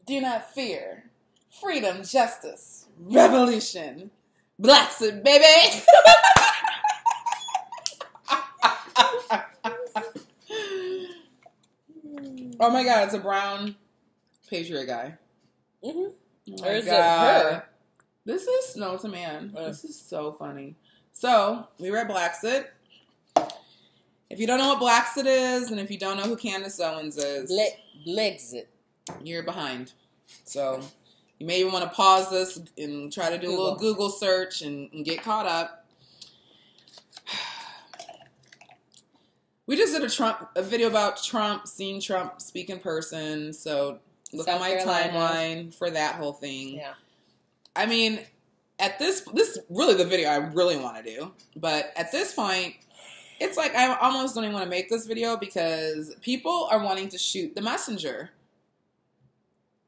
Do not fear. Freedom, justice, revolution. BLEXIT, baby! Oh my God, it's a brown patriot guy. Mm-hmm. Oh or my is God. it her? This is, no, it's a man. This is so funny. So, we were at BLEXIT. If you don't know what BLEXIT is, and if you don't know who Candace Owens is, BLEXIT. You're behind. So, you may even want to pause this and try to do a little Google search and get caught up. We just did a video about Trump, seeing Trump speak in person. So look at my timeline for that whole thing. Yeah. I mean, at this is really the video I really want to do. But at this point, it's like I almost don't even want to make this video because people are wanting to shoot the messenger.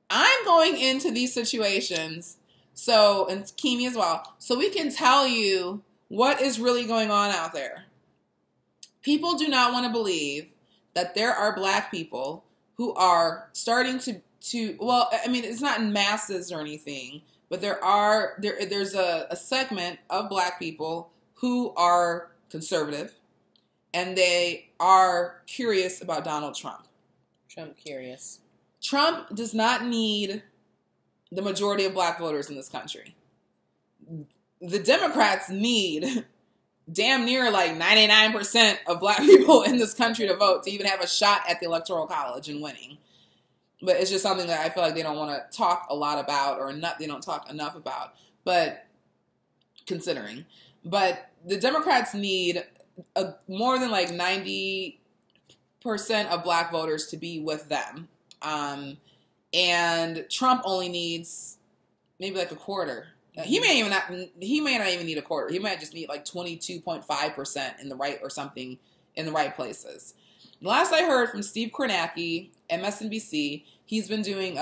I'm going into these situations, so, and Kimi as well, so we can tell you what is really going on out there. People do not want to believe that there are black people who are starting to well, I mean, it's not in masses or anything, but there's a segment of black people who are conservative and they are curious about Donald Trump. Trump curious. Trump does not need the majority of black voters in this country. The Democrats need damn near like 99% of black people in this country to vote to even have a shot at the Electoral College and winning. But it's just something that I feel like they don't want to talk a lot about, or not, they don't talk enough about, but considering. But the Democrats need more than like 90% of black voters to be with them. And Trump only needs maybe like a quarter. He may not even need a quarter. He might just need like 22.5% in the right or something in the right places. Last I heard from Steve Kornacki, MSNBC, he's been doing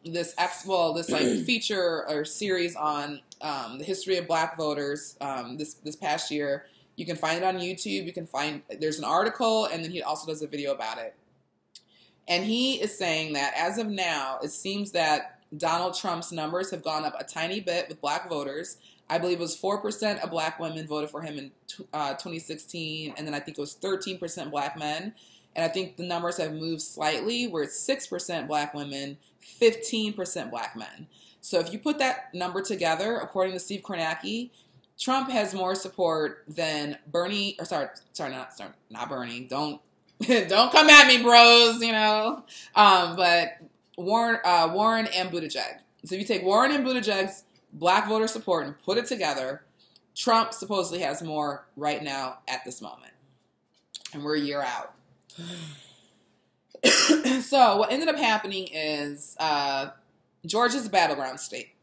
this like feature or series on the history of black voters this past year. You can find it on YouTube. You can find, there's an article, and then he also does a video about it. And he is saying that as of now, it seems that Donald Trump's numbers have gone up a tiny bit with black voters. I believe it was 4% of black women voted for him in 2016, and then I think it was 13% black men. And I think the numbers have moved slightly, where it's 6% black women, 15% black men. So if you put that number together, according to Steve Kornacki, Trump has more support than Bernie, or not Bernie. Don't come at me, bros. You know, but Warren and Buttigieg. So if you take Warren and Buttigieg's black voter support and put it together, Trump supposedly has more right now at this moment. And we're a year out. So what ended up happening is Georgia's a battleground state.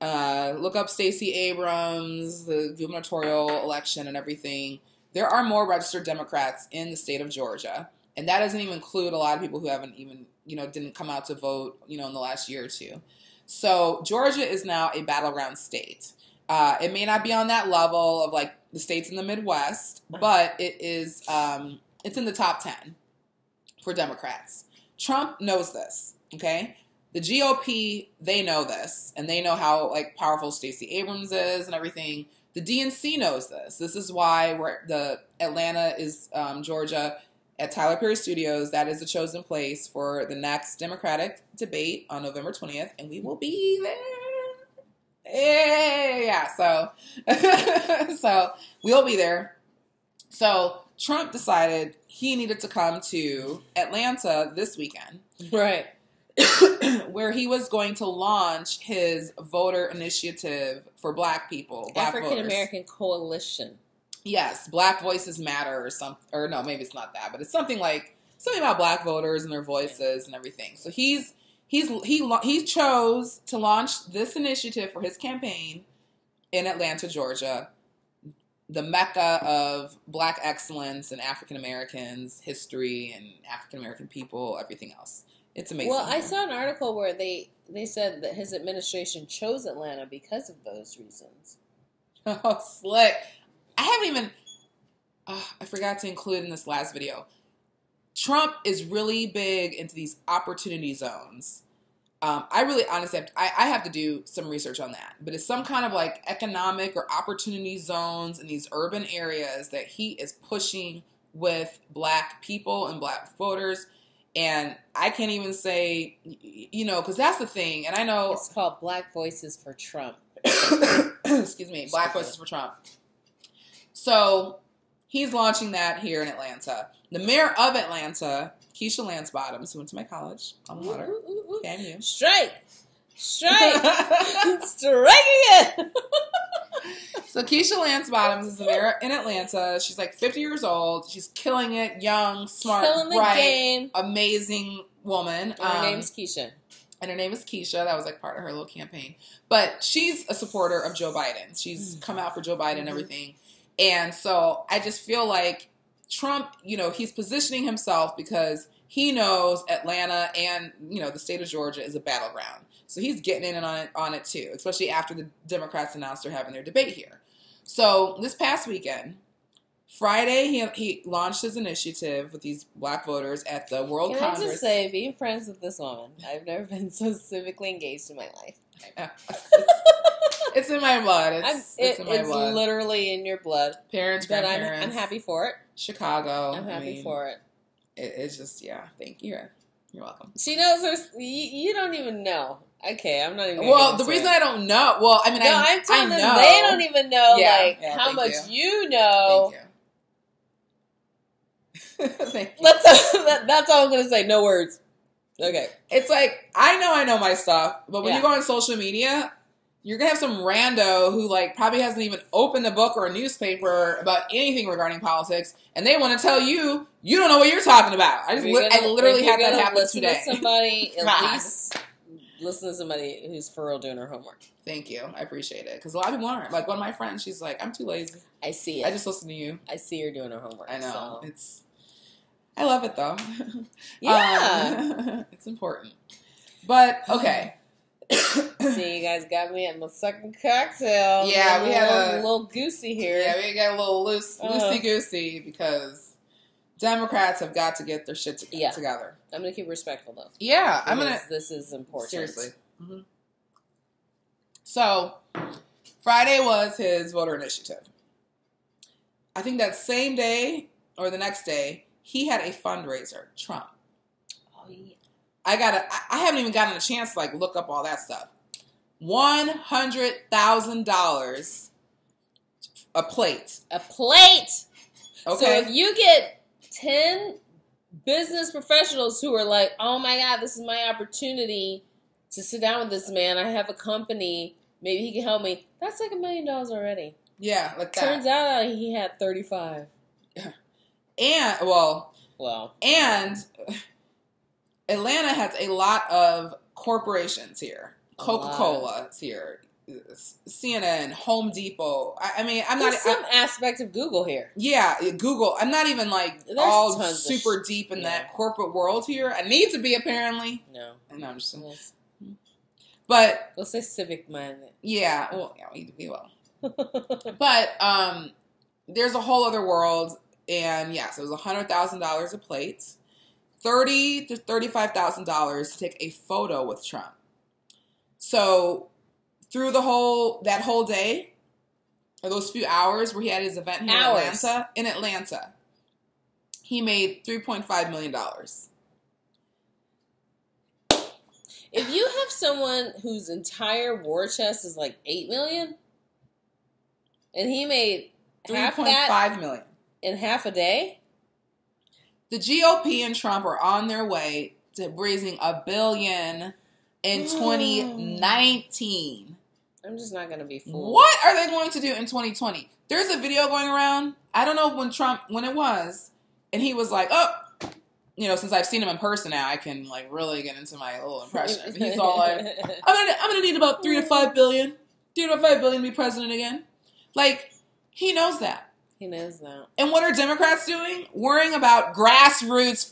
Look up Stacey Abrams, the gubernatorial election and everything. There are more registered Democrats in the state of Georgia. And that doesn't even include a lot of people who haven't even, didn't come out to vote, in the last year or two. So Georgia is now a battleground state. It may not be on that level of like the states in the Midwest, but it is, it's in the top 10 for Democrats. Trump knows this, okay? The GOP, they know this, and they know how like powerful Stacey Abrams is and everything. The DNC knows this. This is why Atlanta is Georgia. At Tyler Perry Studios, that is the chosen place for the next Democratic debate on November 20th, and we will be there. Yeah, so we'll be there. So Trump decided he needed to come to Atlanta this weekend. Right. Where he was going to launch his voter initiative for black people. African American Coalition. Yes, Black Voices Matter or something, or no, maybe it's not that, but it's something about black voters and their voices and everything. So he chose to launch this initiative for his campaign in Atlanta, Georgia, the mecca of black excellence and African Americans, history and African American people, everything else. It's amazing. Well, I saw an article where they said that his administration chose Atlanta because of those reasons. Oh, slick. I haven't even, I forgot to include in this last video. Trump is really big into these opportunity zones. I really honestly I have to do some research on that. But it's some kind of like economic or opportunity zones in these urban areas that he is pushing with black people and black voters. And I can't even say, because that's the thing. And I know it's called Black Voices for Trump. Excuse me, Black Voices for Trump. So he's launching that here in Atlanta. The mayor of Atlanta, Keisha Lance Bottoms, who went to my college, alma mater. Damn you. Strike! Striking it! So Keisha Lance Bottoms is the mayor in Atlanta. She's like 50 years old. She's killing it. Young, smart, bright, amazing woman. And her name's Keisha. And her name is Keisha. That was like part of her little campaign. But she's a supporter of Joe Biden. She's come out for Joe Biden and everything. And so I just feel like Trump, he's positioning himself because he knows Atlanta and, the state of Georgia is a battleground. So he's getting in on it too, especially after the Democrats announced they're having their debate here. So this past weekend, Friday, he launched his initiative with these black voters at the World Congress. Can I just say, being friends with this woman, I've never been so civically engaged in my life. I know. It's in my blood. It's in my blood. It's literally in your blood. Parents, grandparents. I'm happy for it. Chicago. I'm happy for it. It's just, thank you. You're welcome. She knows her. You don't even know. Okay, I'm not even. Well, the reason I don't know. Well, I mean, I'm telling them know. they don't even know how much you know. Thank you. That's all I'm gonna say. No words. Okay. It's like I know my stuff, but when you go on social media, you're gonna have some rando who probably hasn't even opened a book or a newspaper about anything regarding politics, and they want to tell you don't know what you're talking about. I literally had that happen today. To somebody, at least listen to somebody who's for real doing her homework. Thank you. I appreciate it. Because a lot of people aren't. Like one of my friends, she's like, I'm too lazy. I see it. I just listen to you. I see her doing her homework. I know. So. I love it though. Yeah. It's important. But, okay. See, you guys got me at my second cocktail. Yeah, we had a little goosey here. Yeah, we got a little loosey-goosey because Democrats have got to get their shit together. I'm going to keep respectful, though. Yeah, I'm going to... This is important. Seriously. Mm-hmm. So, Friday was his voter initiative. I think that same day or the next day, he had a fundraiser, Trump. Oh, yeah. I haven't even gotten a chance to look up all that stuff. $100,000 a plate. A plate. Okay. So if you get 10 business professionals who are like, oh my God, this is my opportunity to sit down with this man. I have a company. Maybe he can help me. That's like $1 million already. Yeah, like that. Turns out he had 35. And, and Atlanta has a lot of corporations here. Coca-Cola's here. CNN, Home Depot. I mean, There's some aspect of Google here. Yeah, Google. I'm not even all super deep in that corporate world here. I need to be, apparently. No, I'm just saying. But let's say civic minded. Yeah, we will. But there's a whole other world, and yes, it was $100,000 a plate, $30,000 to $35,000 to take a photo with Trump. So through that whole day, or those few hours where he had his event here in Atlanta, he made $3.5 million. If you have someone whose entire war chest is like $8 million, and he made $3.5 million in half a day, the GOP and Trump are on their way to raising $1 billion in 2019. I'm just not going to be fooled. What are they going to do in 2020? There's a video going around. I don't know when it was, and he was like, "Oh, since I've seen him in person now, I can really get into my little impression." He's all like, "I'm gonna need about $3 to $5 billion, $3 to $5 billion to be president again." He knows that. He knows that. And what are Democrats doing? Worrying about grassroots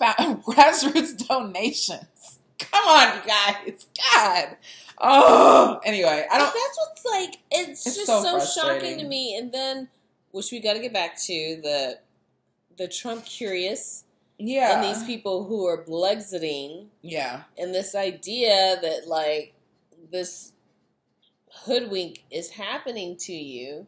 donations. Come on, you guys. God. Oh. Anyway, That's what's it's just so shocking to me. And then, which we got to get back to, the Trump curious. Yeah. And these people who are BLEXIting. Yeah. And this idea that, like, this hoodwink is happening to you.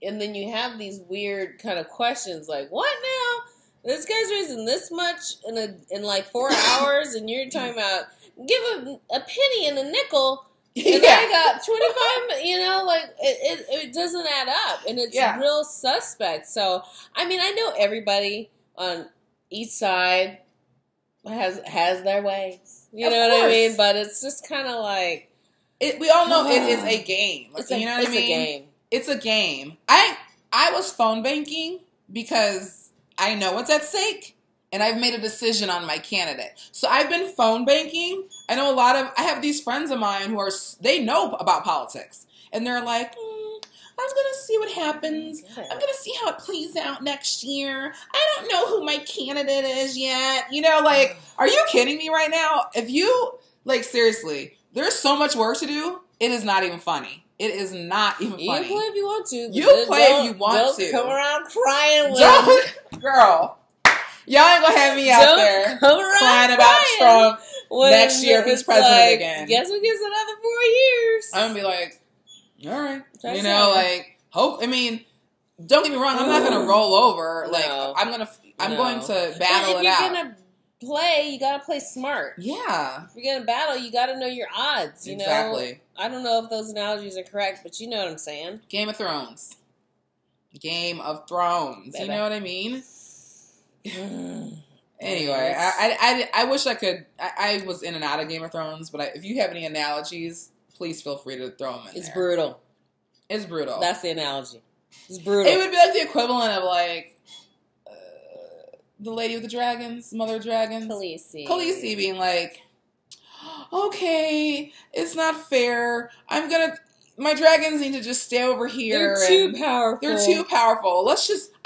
And then you have these weird kind of questions like, what now? This guy's raising this much in like 4 hours, and you're talking about give a penny and a nickel, and I got 25. You know, like it doesn't add up, and it's real suspect. So I mean, I know everybody on each side has their ways. You know what I mean? But it's just kind of like we all know it is a game. It's you know what I mean? A game. It's a game. I was phone banking because I know what's at stake, and I've made a decision on my candidate. So I've been phone banking. I know I have these friends of mine who they know about politics, and they're like, I'm going to see what happens. I'm going to see how it plays out next year. I don't know who my candidate is yet. You know, like, are you kidding me right now? If you, like, seriously, there's so much work to do. It is not even funny. It is not even funny. You play if you want to. You play if you want to. Don't come around crying. Girl. Y'all ain't gonna have me out there crying about Trump next year if he's president again. Guess who gets another 4 years? I'm gonna be like, all right. You know, like, I mean, don't get me wrong. I'm not gonna roll over. Like, I'm going to battle it out. If you're gonna play, you gotta play smart. Yeah. If you're gonna battle, you gotta know your odds. You exactly. know? I don't know if those analogies are correct, but you know what I'm saying. Game of Thrones. Game of Thrones. Baby. You know what I mean? Anyway, I wish I could. I was in and out of Game of Thrones, but if you have any analogies, please feel free to throw them in. It's brutal. It's brutal. That's the analogy. It's brutal. It would be like the equivalent of like the Lady with the Dragons, Mother of Dragons. Khaleesi being like, okay, it's not fair. My dragons need to just stay over here. They're too powerful. They're too powerful.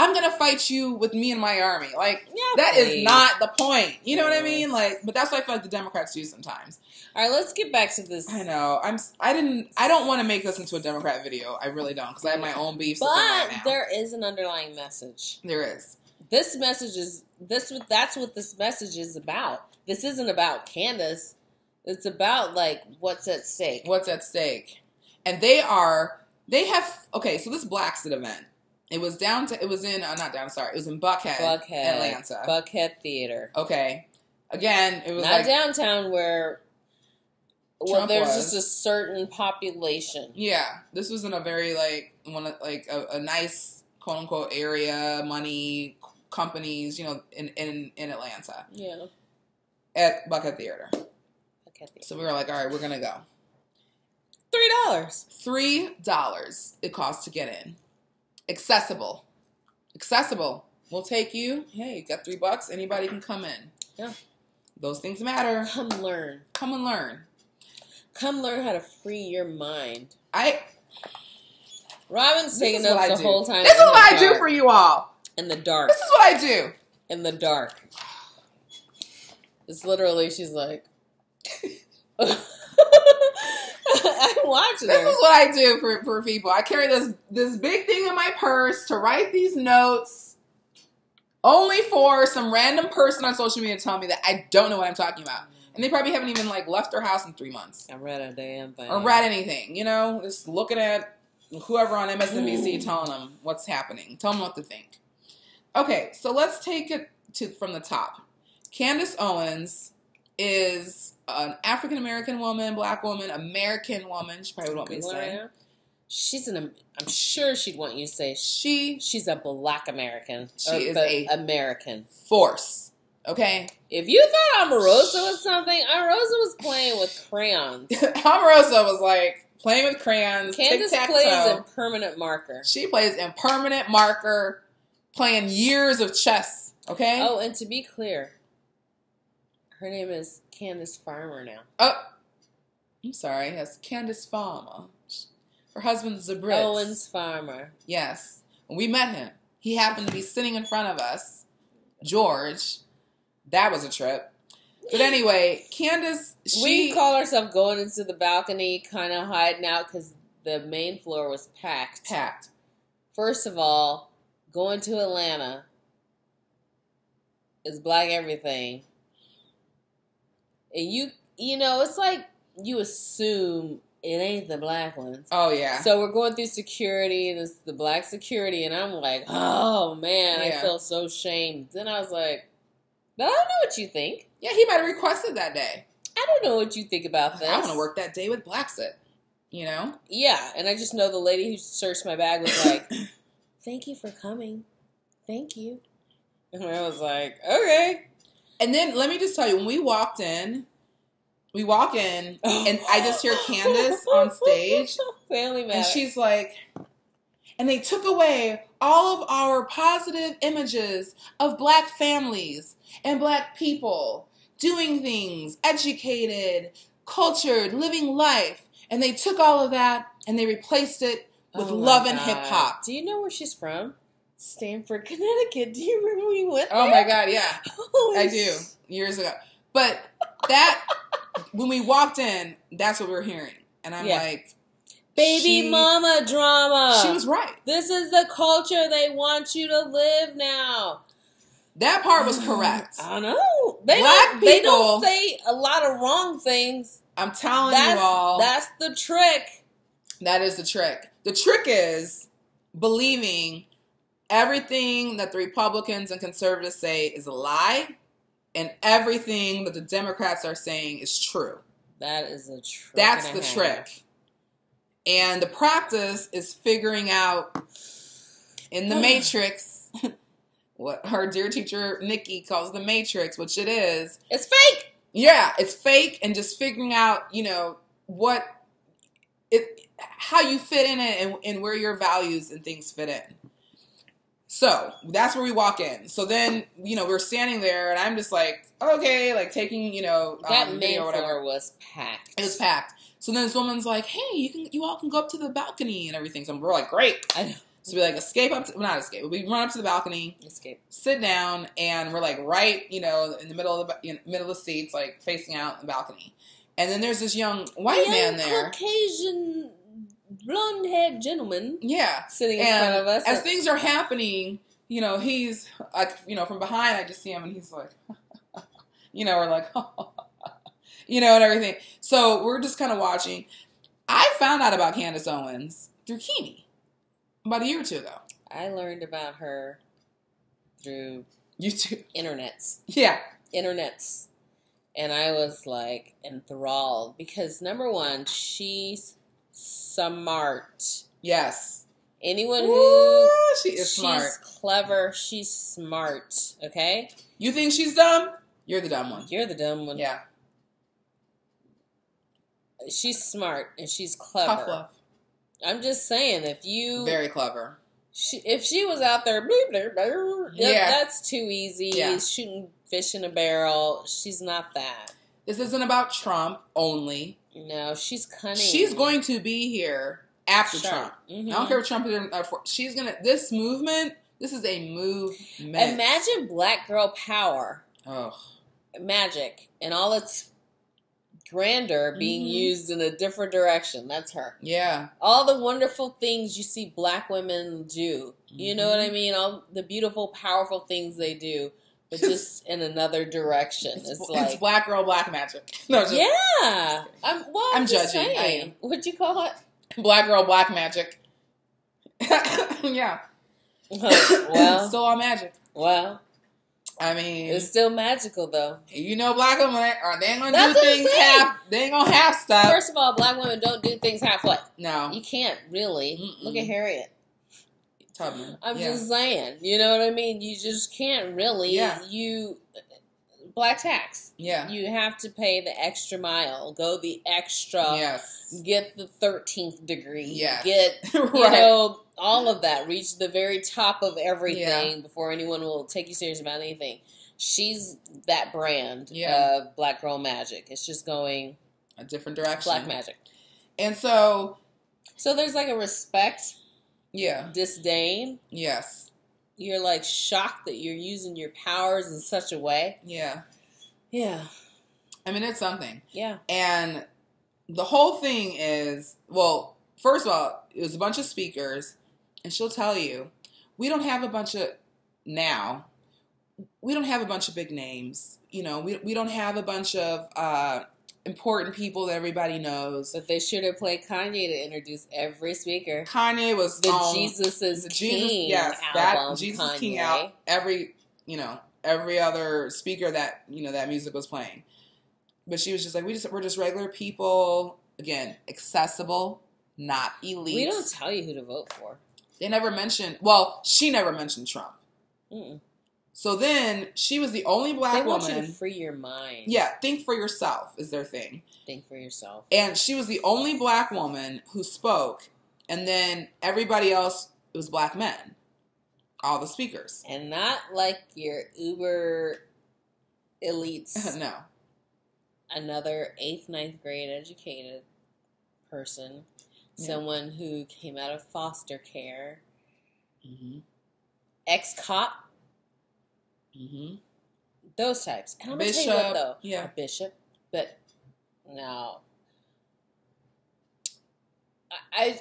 I'm going to fight you with me and my army. Like, that is not the point. You know what I mean? Like, but that's what I feel like the Democrats do sometimes. All right, let's get back to this. I know. I don't want to make this into a Democrat video. I really don't, because I have my own beefs. But there is an underlying message. There is. This message is that's what this message is about. This isn't about Candace. It's about like what's at stake. What's at stake. And they have so this BLEXIT event. It was in Buckhead, Atlanta. Buckhead Theater. Okay. Again, it was not downtown where there's just a certain population. Yeah. This was in a very a nice quote unquote area, money, companies, you know, in Atlanta. Yeah. At Buckhead Theater. So we were like, all right, we're gonna go. $3 it costs to get in. Accessible. We'll take you. Hey, you got $3. Anybody can come in. Yeah. Those things matter. Come learn. Come and learn. Come learn how to free your mind. Robin's Robin's taking notes the whole time. This is what I do for you all. In the dark. This is what I do. In the dark. It's literally, she's like... I'm watching her. This is what I do for people. I carry this big thing in my purse to write these notes only for some random person on social media to tell me that I don't know what I'm talking about. And they probably haven't even left their house in 3 months. I read a damn thing. Or read anything, you know? Just looking at whoever on MSNBC telling them what's happening. Tell them what to think. Okay, so let's take it from the top. Candace Owens is an African-American woman, black woman, American woman. She probably would want me to say. I'm sure she'd want you to say she's a black American. She is a American force. Okay? If you thought Omarosa was something, Omarosa was playing with crayons. Omarosa was playing with crayons. Candace plays in permanent marker. She plays in permanent marker, playing years of chess. Okay? Oh, and to be clear, her name is Candace Farmer now. Oh, I'm sorry. Yes, Candace Farmer. Her husband's Zabritz. Owens Farmer. Yes. We met him. He happened to be sitting in front of us. George. That was a trip. But anyway, Candace, we call ourselves going into the balcony, kind of hiding out because the main floor was packed. Packed. First of all, going to Atlanta. is black everything. And you know, it's like you assume it ain't the black ones. Oh, yeah. So we're going through security, and it's the black security, and I'm like, oh, man, I feel so shamed. Then I was like, but I don't know what you think. Yeah, he might have requested that day. I don't know what you think about this. I want to work that day with BLEXIT, you know? Yeah, and I just know the lady who searched my bag was like, thank you for coming. Thank you. And I was like, okay. And then let me just tell you, when we walk in, and I just hear Candace on stage. Family matter. And she's like, and they took away all of our positive images of black families and black people doing things, educated, cultured, living life. And they took all of that and they replaced it with love and hip hop. Do you know where she's from? Stanford, Connecticut. Do you remember when you went there? Oh my God, yeah. I do. Years ago. But that, when we walked in, that's what we were hearing. And I'm like, baby mama drama. She was right. This is the culture they want you to live now. That part was correct. I know. They don't say a lot of wrong things. I'm telling you all. That's the trick. That is the trick. The trick is believing everything that the Republicans and conservatives say is a lie, and everything that the Democrats are saying is true. That is a trick. That's the trick. And the practice is figuring out in the Matrix what her dear teacher Nikki calls the Matrix, which it is. It's fake. Yeah, it's fake, and just figuring out, you know, how you fit in it and where your values and things fit in. So that's where we walk in. So then, you know, we're standing there, and I'm just like, okay, like taking, you know, that main floor was packed. It was packed. So then this woman's like, hey, you all can go up to the balcony and everything. So we're like, great. I know. So we like escape up to, well, not escape, but we run up to the balcony, sit down, and we're like right, you know, in the middle of the seats, like facing out the balcony. And then there's this young white man there, Caucasian blonde-haired gentleman, sitting in front of us. As things are happening, you know, he's like, you know, from behind, I just see him, and he's like, you know, we're like, you know, and everything. So we're just kind of watching. I found out about Candace Owens through Keeney. About a year or two ago. I learned about her through YouTube. Internets. Yeah. Internets. And I was like enthralled because number one, she's smart. Yes. Anyone who... she is smart. She's clever. She's smart. Okay? You think she's dumb? You're the dumb one. You're the dumb one. Yeah. She's smart and she's clever. Tough love. I'm just saying, if you... Very clever. If she was out there, that's too easy. Yeah. Shooting fish in a barrel. She's not that. This isn't about Trump only. No, she's cunning. She's going to be here after Trump. Mm-hmm. I don't care if Trump is there. She's going to... This movement, this is a movement. Imagine black girl power. Oh. Magic. And all its... grandeur being used in a different direction. That's her. Yeah. All the wonderful things you see black women do. You know what I mean? All the beautiful, powerful things they do, but just in another direction. It's black girl, black magic. No, yeah. I'm judging. Saying. What'd you call it? Black girl, black magic. Yeah. Well. Still all magic. Well. I mean, it's still magical though. You know, black women they ain't gonna do things half. They ain't gonna half stuff. First of all, black women don't do things halfway. No, you can't really. Look at Harriet Tubman. I'm just saying. You know what I mean? You just can't really. Yeah. Black tax. Yeah. You have to pay the extra mile. Go the extra. Yes. Get the 13th degree. Yes. Get right. you know all of that. Reach the very top of everything before anyone will take you serious about anything. She's that brand of black girl magic. It's just going a different direction. Black magic. And so there's like a respect. Yeah. Disdain. Yes. You're like shocked that you're using your powers in such a way. Yeah. Yeah. I mean, it's something. Yeah. And the whole thing is, well, first of all, it was a bunch of speakers, and she'll tell you, we don't have a bunch of now. we don't have a bunch of big names. You know, we don't have a bunch of important people that everybody knows. But they should have played Kanye to introduce every speaker. Kanye was the Jesus is King yes, album. That Jesus Kanye. King out. Every other speaker that that music was playing. But she was just like, we're just regular people. Again, accessible, not elite. We don't tell you who to vote for. They never mentioned. Well, she never mentioned Trump. Mm-mm. So then she was the only black woman. They want you to free your mind. Yeah, think for yourself is their thing. Think for yourself. And she was the only black woman who spoke, and then everybody else, it was black men. All the speakers. And not like your uber elites. No. Another 8th, 9th grade educated person. Yeah. Someone who came out of foster care. Mm-hmm. Ex-cop. Mm-hmm. Those types. And I'm going to tell you what, though. Yeah. A bishop. But, no. I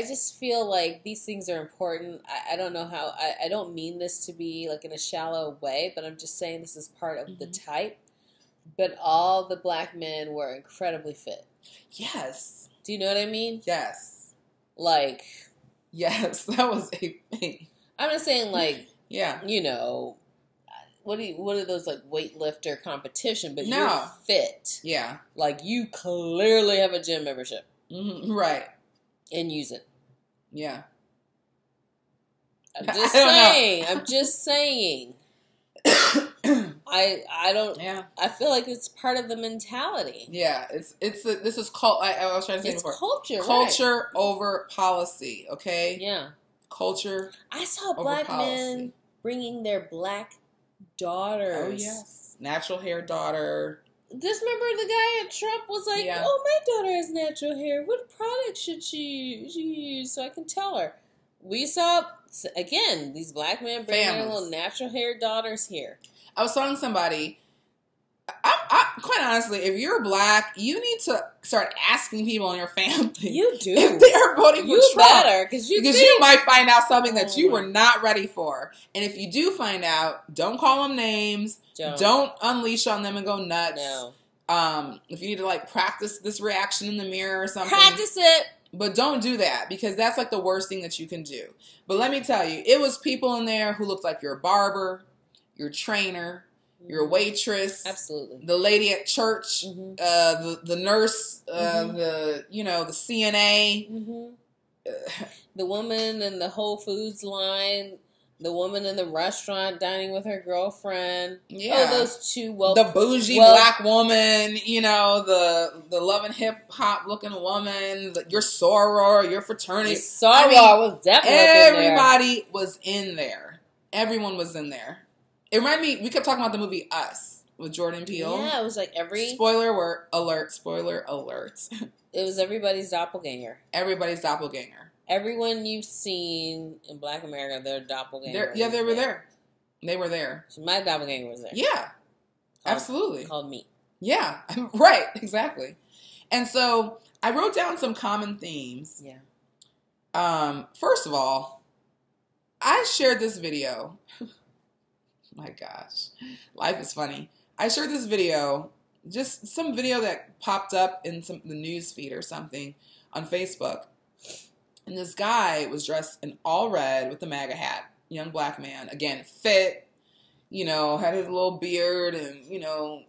just feel like these things are important. I don't know how, I don't mean this to be like in a shallow way, but I'm just saying this is part of the type. But all the black men were incredibly fit. Yes. Do you know what I mean? Yes. Like. Yes, that was a thing. I'm just saying, like. Yeah. You know, what are those like weightlifter competition? But no. You're fit. Yeah. Like you clearly have a gym membership. Mm-hmm. Right. And use it. Yeah. I'm just saying. I'm just saying. I don't. Yeah. I feel like it's part of the mentality. Yeah. This is cult. I was trying to say it's before. Culture. Culture right. over policy. Okay. Yeah. Culture. I saw black men bringing their black daughters. Oh yes. Natural hair daughter. Just remember the guy at Trump was like, yeah. "Oh, my daughter has natural hair. What product should she use so I can tell her?" We saw again these black men bringing their little natural hair daughters here. I was telling somebody, I quite honestly, if you're black, you need to start asking people in your family. You do. If they are voting for Trump. Because you might find out something that you were not ready for. And if you do find out, don't call them names. Don't unleash on them and go nuts. No. If you need to like practice this reaction in the mirror or something. Practice it. But don't do that because that's like the worst thing that you can do. But let me tell you, it was people in there who looked like your barber, your trainer, your waitress, absolutely, the lady at church, the nurse, the CNA, the woman in the Whole Foods line, the woman in the restaurant dining with her girlfriend. Yeah, those two. The bougie black woman, the Love and Hip Hop looking woman, your soror, your fraternity. Soror was definitely everybody was in there. Everyone was in there. It reminded me, we kept talking about the movie Us with Jordan Peele. Yeah, it was like Spoiler alert. It was everybody's doppelganger. Everybody's doppelganger. Everyone you've seen in Black America, their doppelganger. They were there. They were there. So my doppelganger was there. Yeah. Absolutely. Called me. Yeah. Right. Exactly. And so I wrote down some common themes. Yeah. First of all, I shared this video. My gosh, life is funny. I shared this video, just some video that popped up in the news feed or something on Facebook. And this guy was dressed in all red with the MAGA hat, young black man, again, fit, had his little beard and,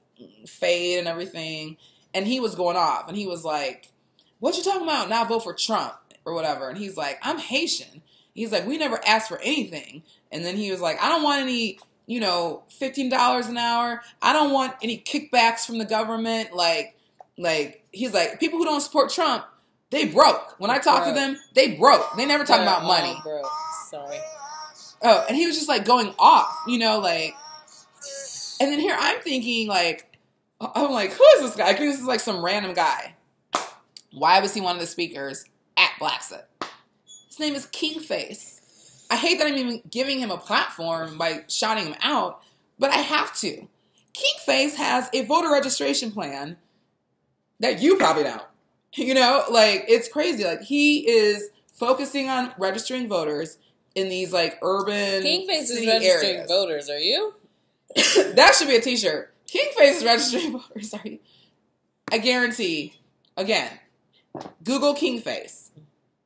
fade and everything. And he was going off and he was like, "What you talking about? Now vote for Trump," or whatever. And he's like, "I'm Haitian." He's like, "We never asked for anything." And then he was like, "I don't want any, $15 an hour. I don't want any kickbacks from the government." Like he's like, people who don't support Trump, they broke. When I talk to them, they broke. They never talk about money. Broke. Sorry. Oh, and he was just like going off, and then here I'm thinking I'm like, who is this guy? I think this is like some random guy. Why was he one of the speakers at BLEXIT? His name is Kingface. I hate that I'm even giving him a platform by shouting him out, but I have to. Kingface has a voter registration plan that you probably don't. It's crazy. He is focusing on registering voters in these urban Kingface city is registering areas. voters, are you? That should be a t-shirt. King face is registering voters. Sorry. I guarantee, again, Google king face.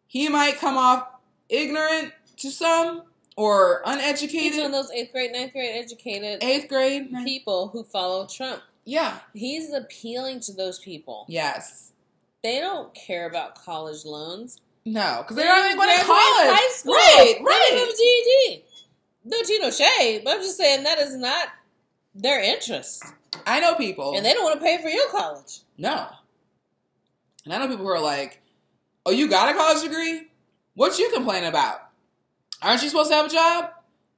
He might come off ignorant to some or uneducated. He's one of those 8th grade, 9th grade educated 8th grade people who follow Trump. Yeah. He's appealing to those people. Yes. They don't care about college loans. No, because they're not even going to college. High school. Right. They don't have a GED. No tea, no shade. But I'm just saying that is not their interest. I know people. And they don't want to pay for your college. No. And I know people who are like, oh, you got a college degree? What you complaining about? Aren't you supposed to have a job?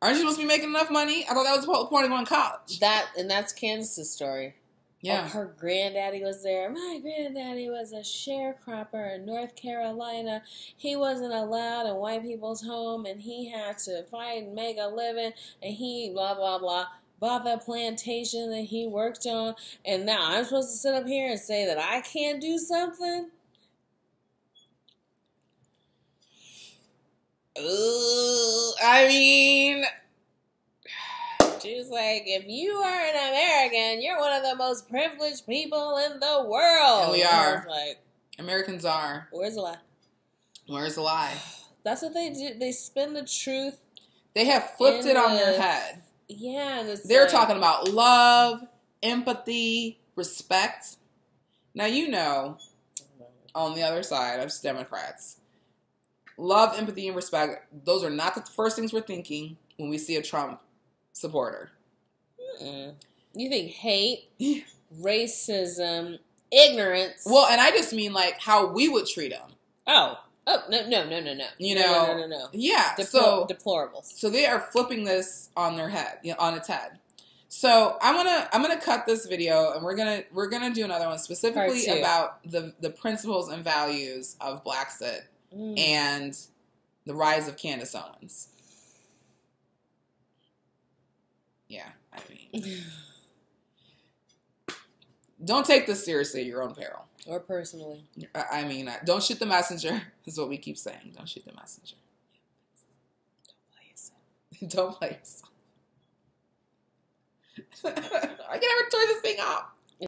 Aren't you supposed to be making enough money? I thought that was the whole point of going to college. And that's Candace's story. Yeah. Oh, her granddaddy was there. My granddaddy was a sharecropper in North Carolina. He wasn't allowed in white people's home, and he had to fight and make a living, and he blah, blah, blah. Bought that plantation that he worked on, and now I'm supposed to sit up here and say that I can't do something? I mean, she was like, if you are an American, you're one of the most privileged people in the world. And we are. I was like, Americans are. Where's the lie? Where's the lie? That's what they do. They spin the truth. They have flipped it on their head. Yeah. They're talking about love, empathy, respect. Now, you know, on the other side of Democrats, love, empathy, and respect, those are not the first things we're thinking when we see a Trump supporter. Mm-mm. You think hate, racism, ignorance. Well, and I just mean like how we would treat them. Oh, no. You know, No. Yeah. Deplorables. So they are flipping this on their head, on its head. So I'm gonna cut this video, and we're gonna do another one specifically about the principles and values of BLEXIT and the rise of Candace Owens. Yeah, I mean, don't take this seriously at your own peril. Or personally. I mean, don't shoot the messenger, is what we keep saying. Don't shoot the messenger. Don't play yourself. I can never turn this thing off.